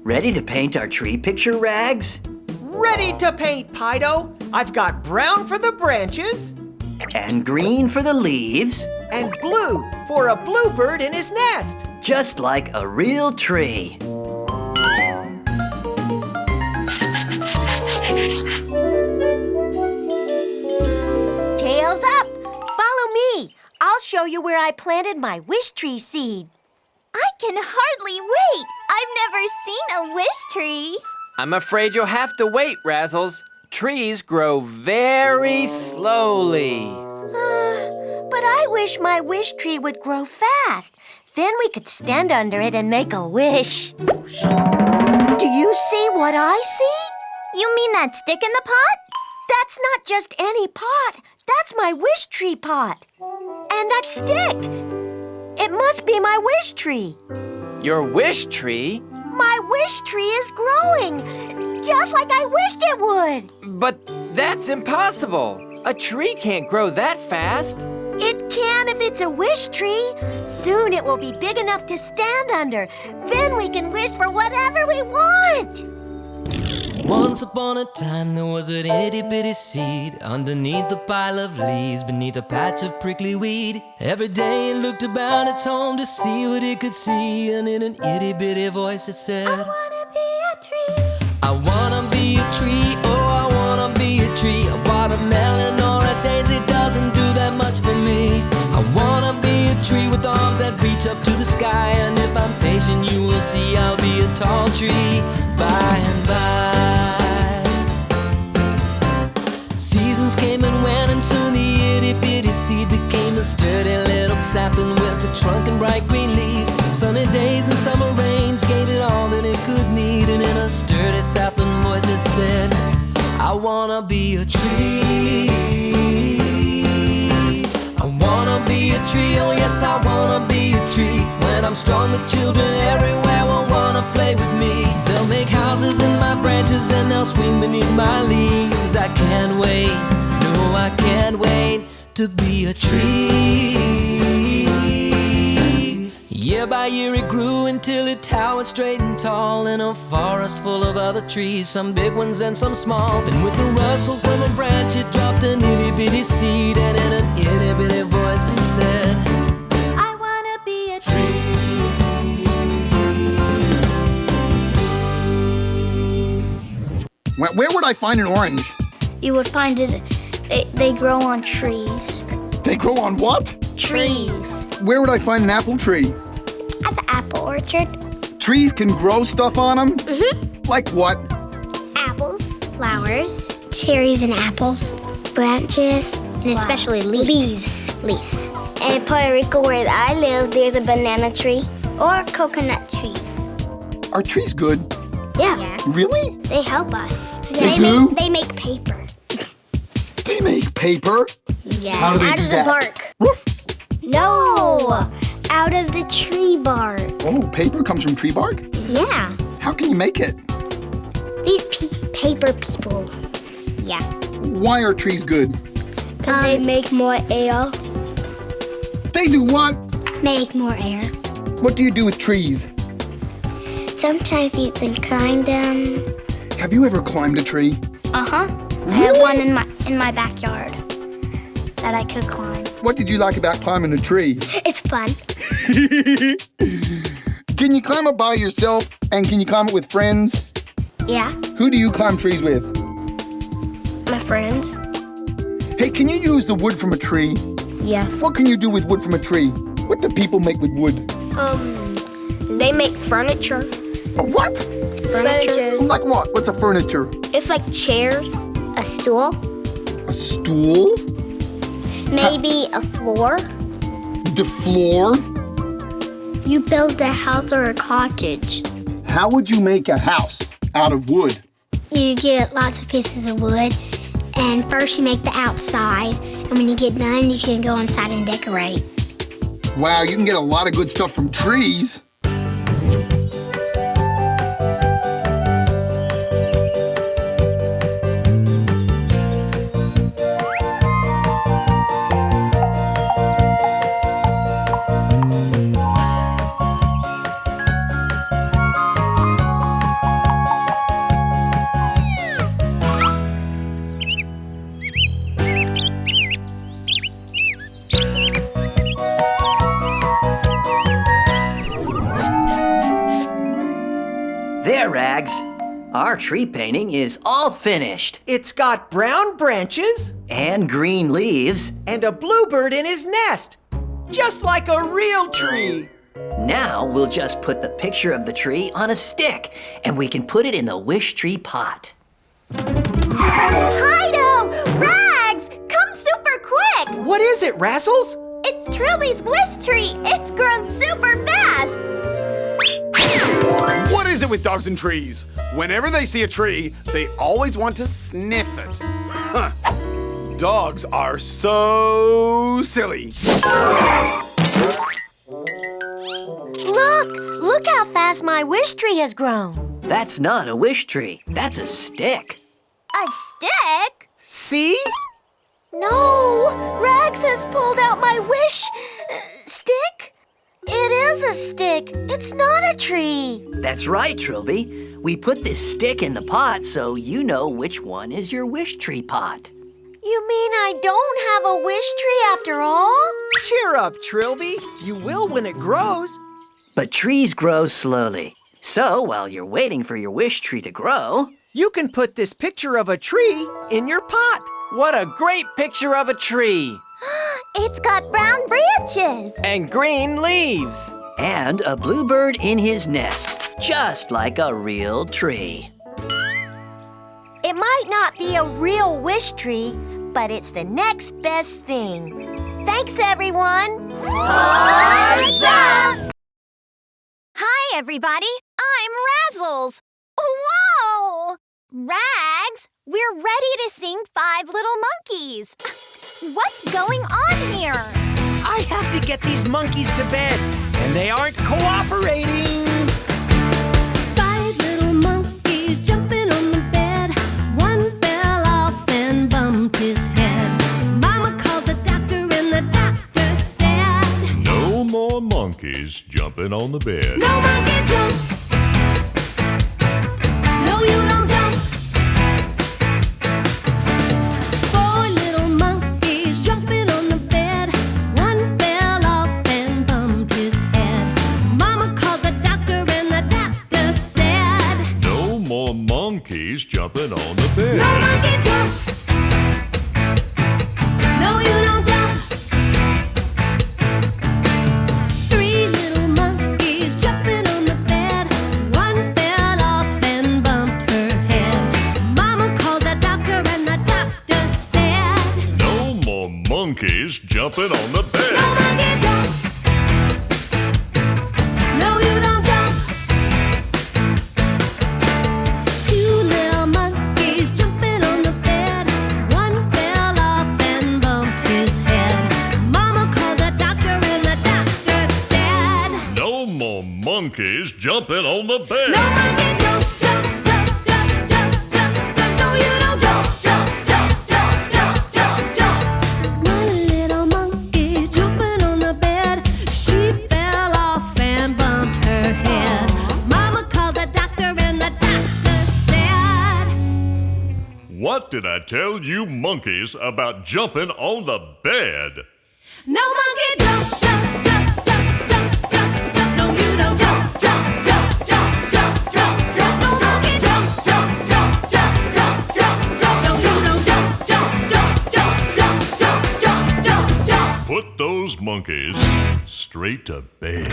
Ready to paint our tree picture, Rags? Ready to paint, Pido. I've got brown for the branches And green for the leaves, and blue for a bluebird in his nest. just like a real tree. Tails up! Follow me. I'll show you where I planted my wish tree seed. I can hardly wait. I've never seen a wish tree. I'm afraid you'll have to wait, Razzles. Trees grow very slowly. But I wish my wish tree would grow fast. Then we could stand under it and make a wish. Do you see what I see? You mean that stick in the pot? That's not just any pot. That's my wish tree pot. And that stick. It must be my wish tree. Your wish tree? My wish tree is growing, just like I wished it would. But that's impossible. A tree can't grow that fast. It can if it's a wish tree. Soon it will be big enough to stand under. Then we can wish for whatever we want. Once upon a time there was an itty-bitty seed underneath a pile of leaves, beneath a patch of prickly weed. Every day it looked about its home to see what it could see, and in an itty-bitty voice it said, I wanna be a tree. I wanna be a tree, oh I wanna be a tree. A watermelon or a daisy doesn't do that much for me. I wanna be a tree with arms that reach up to the sky, and if I'm patient you will see I'll be a tall tree by and by. Seasons came and went, and soon the itty-bitty seed became a sturdy little sapling with a trunk and bright green leaves. Sunny days and summer rains gave it all that it could need, and in a sturdy sapling voice it said, I wanna be a tree. I wanna be a tree, oh yes I wanna be a tree. When I'm strong the children everywhere will wanna play with me. They'll make houses in my branches and they'll swing beneath my leaves. I can't wait, no I can't wait to be a tree. Year by year it grew until it towered straight and tall in a forest full of other trees, some big ones and some small. Then with a rustle from a branch it dropped an itty-bitty seed, and in an itty-bitty voice it said, I wanna be a tree. Where would I find an orange? You would find they grow on trees. They grow on what? Trees. Where would I find an apple tree? At the apple orchard. Trees can grow stuff on them? Mm-hmm. Like what? Apples, flowers, cherries and apples, branches, and especially leaves. Leaves. And in Puerto Rico, where I live, there's a banana tree or a coconut tree. Are trees good? Yeah. Yes. Really? They help us. They do? They make paper. They make paper? Yeah. How do they out do of that? the bark. Woof. No, out of the tree bark. Oh, paper comes from tree bark? Yeah. How can you make it? These paper people. Yeah. Why are trees good? Because they make more air. They do what? Make more air. What do you do with trees? Sometimes you can climb them. Have you ever climbed a tree? Uh-huh. Really? I have one in my backyard that I could climb. What did you like about climbing a tree? It's fun. Can you climb it by yourself, and can you climb it with friends? Yeah. Who do you climb trees with? My friends. Hey, can you use the wood from a tree? Yes. What can you do with wood from a tree? What do people make with wood? They make furniture. A what? Furniture. Like what? What's a furniture? It's like chairs. A stool. A stool? Maybe a floor. The floor? You build a house or a cottage. How would you make a house out of wood? You get lots of pieces of wood, and first you make the outside, and when you get done, you can go inside and decorate. Wow, you can get a lot of good stuff from trees. There, Rags. Our tree painting is all finished. It's got brown branches And green leaves. and a bluebird in his nest, just like a real tree. Now we'll just put the picture of the tree on a stick, and we can put it in the wish tree pot. Pido! Rags! Come super quick! What is it, Razzles? It's Trilby's wish tree! It's grown super fast! What is it with dogs and trees? Whenever they see a tree, they always want to sniff it. Huh. Dogs are so silly. Look how fast my wish tree has grown. That's not a wish tree. That's a stick. A stick? See? No, Rags has pulled out my wish stick. It is is a stick. It's not a tree. That's right, Trilby. We put this stick in the pot so you know which one is your wish tree pot. You mean I don't have a wish tree after all? Cheer up, Trilby. You will when it grows. But trees grow slowly. So while you're waiting for your wish tree to grow, You can put this picture of a tree in your pot. What a great picture of a tree! It's got brown branches. And green leaves. and a bluebird in his nest, just like a real tree. It might not be a real wish tree, but it's the next best thing. Thanks, everyone. Horns up! Hi, everybody. I'm Razzles. Whoa! Rags, we're ready to sing Five Little Monkeys. What's going on here? I have to get these monkeys to bed, and they aren't cooperating. Five little monkeys jumping on the bed. One fell off and bumped his head. Mama called the doctor and the doctor said, No more monkeys jumping on the bed. no monkey jump. No, you don't jump. Four little monkeys jumping on the bed. One fell off and bumped his head. Mama called the doctor and the doctor said, No more monkeys jumping on the bed. no monkey jump. No, you don't jump. Three little monkeys jumping on the bed. One fell off and bumped her head. Mama called the doctor and the doctor said, No more monkeys jumping on the no bed. monkey jump. No, you don't jump. Two little monkeys jumping on the bed. One fell off and bumped his head. Mama called the doctor and the doctor said, No more monkeys jumping on the bed. no monkey jump, jump, jump, jump, jump, jump, jump. No, you don't jump, jump, jump, jump, jump, jump, jump. One little monkey jumping on the bed. She fell off and bumped her head. Mama called the doctor and the doctor said, What did I tell you monkeys about jumping on the bed? no monkey jump, jump, jump, jump, jump, jump, jump. No, you don't jump, jump, jump, jump, jump, jump, jump. No monkey jump, jump, jump, jump, jump, jump, jump. No, you don't jump, jump, jump, jump, jump, jump, jump, jump, jump. Put those monkeys straight to bed.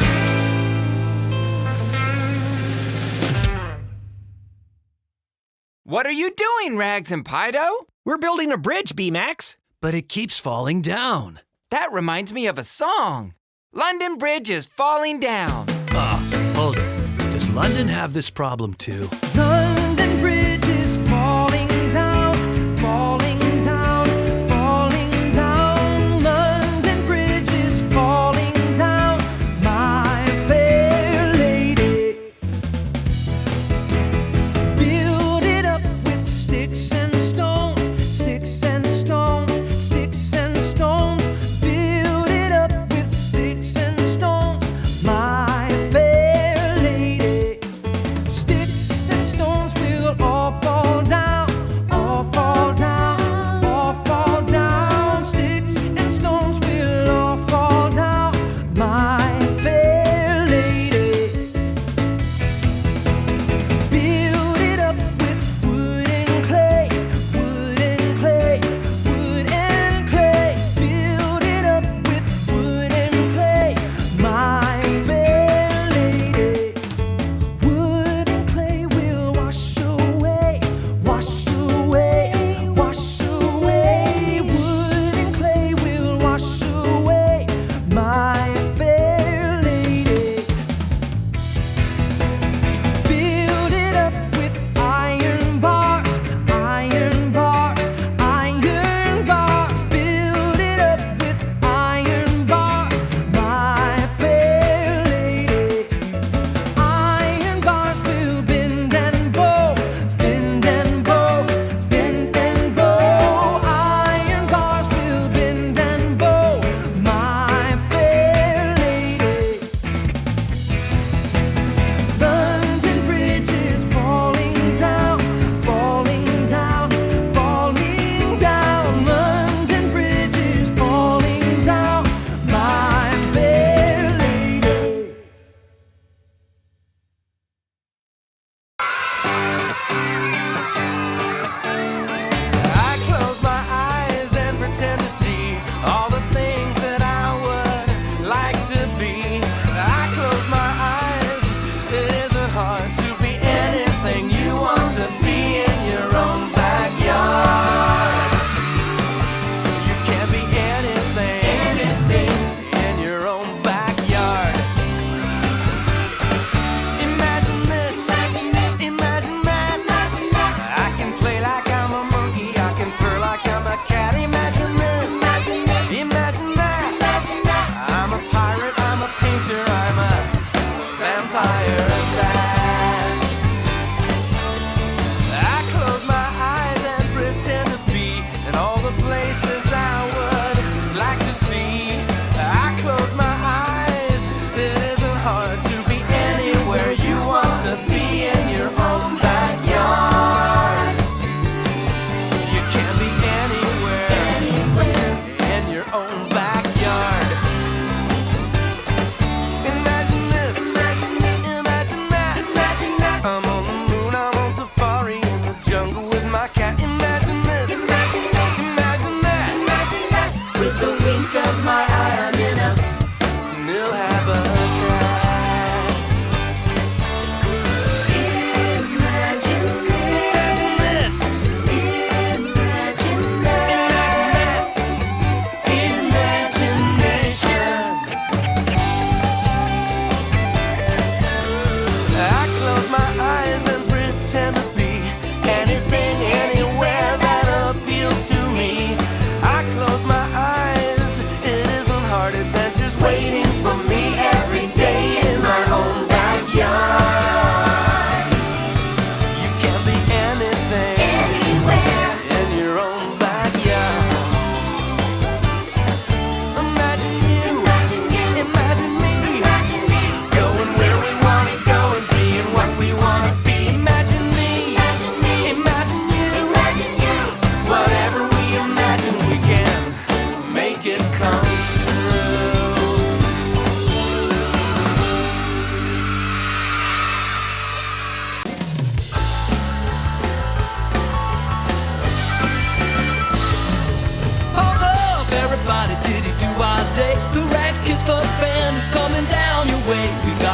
What are you doing, Rags and Pido? We're building a bridge, B-Max. But it keeps falling down. That reminds me of a song. London Bridge is falling down. Hold it. Does London have this problem too? London Bridge is falling down, falling down, falling down. London Bridge is falling down, my fair lady. Build it up with sticks and stones, sticks and stones, sticks and stones. Build it up with sticks and stones, my fair lady. Sticks and stones.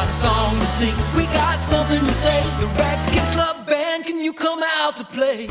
a song to sing, we got something to say. The Rags Kids Club Band, can you come out to play?